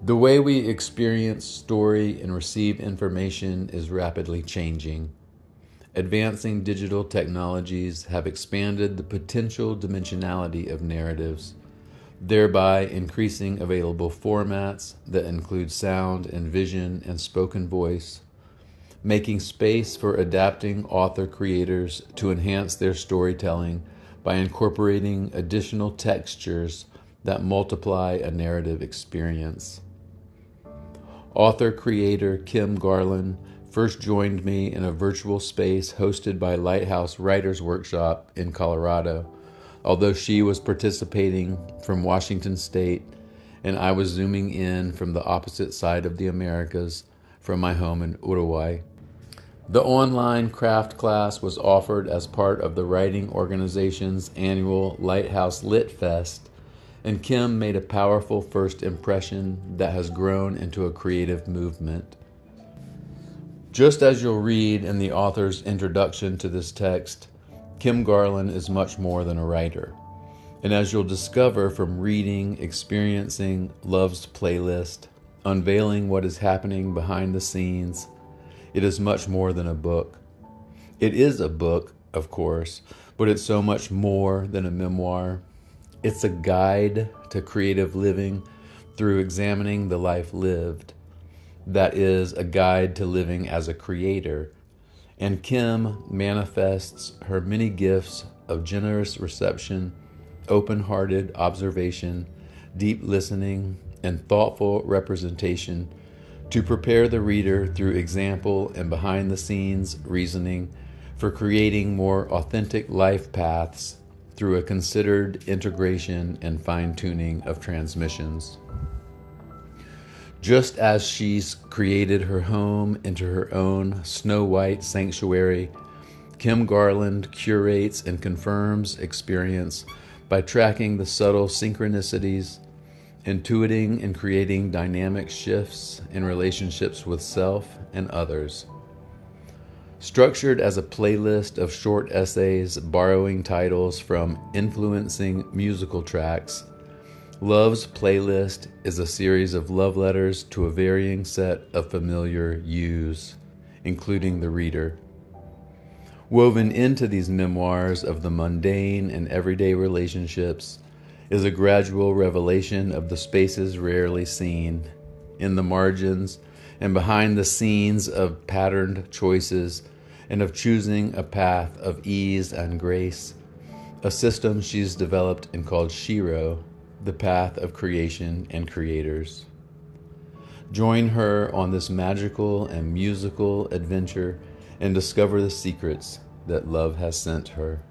The way we experience story and receive information is rapidly changing. Advancing digital technologies have expanded the potential dimensionality of narratives, thereby increasing available formats that include sound and vision and spoken voice, making space for adapting author-creators to enhance their storytelling by incorporating additional textures that multiply a narrative experience. Author-creator Kim Garland first joined me in a virtual space hosted by Lighthouse Writers Workshop in Colorado, although she was participating from Washington State and I was zooming in from the opposite side of the Americas from my home in Uruguay. The online craft class was offered as part of the writing organization's annual Lighthouse Lit Fest, and Kim made a powerful first impression that has grown into a creative movement. Just as you'll read in the author's introduction to this text, Kim Garland is much more than a writer. And as you'll discover from reading, experiencing Love's playlist, unveiling what is happening behind the scenes, it is much more than a book. It is a book, of course, but it's so much more than a memoir. It's a guide to creative living through examining the life lived. That is, a guide to living as a creator. And Kim manifests her many gifts of generous reception, open-hearted observation, deep listening, and thoughtful representation to prepare the reader through example and behind-the-scenes reasoning for creating more authentic life paths through a considered integration and fine-tuning of transmissions. Just as she's created her home into her own snow-white sanctuary, Kim Garland curates and confirms experience by tracking the subtle synchronicities, intuiting and creating dynamic shifts in relationships with self and others. Structured as a playlist of short essays borrowing titles from influencing musical tracks, Love's Playlist is a series of love letters to a varying set of familiar yous, including the reader. Woven into these memoirs of the mundane and everyday relationships is a gradual revelation of the spaces rarely seen, in the margins and behind the scenes of patterned choices and of choosing a path of ease and grace, a system she's developed and called Shiro, the path of creation and creators. Join her on this magical and musical adventure and discover the secrets that love has sent her.